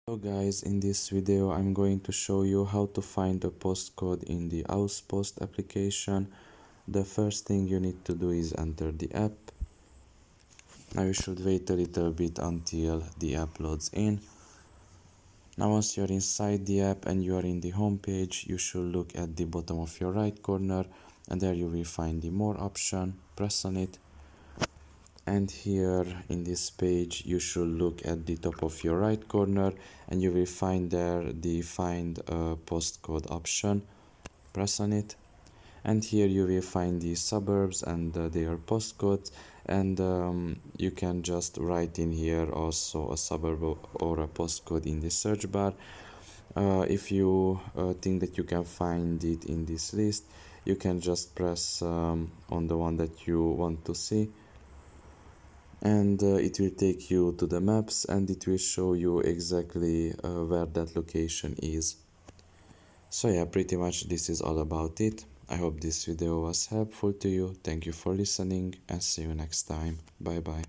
Hello guys, in this video I'm going to show you how to find a postcode in the AusPost application. The first thing you need to do is enter the app. Now you should wait a little bit until the app loads in. Now once you're inside the app and you are in the home page, you should look at the bottom of your right corner and there you will find the more option. Press on it. And here in this page you should look at the top of your right corner and you will find there the find a postcode option. Press on it and here you will find the suburbs and their postcodes, and you can just write in here also a suburb or a postcode in the search bar. If you think that you can find it in this list, you can just press on the one that you want to see, and it will take you to the maps and it will show you exactly where that location is. So yeah, pretty much this is all about it. I hope this video was helpful to you. Thank you for listening and see you next time. Bye bye.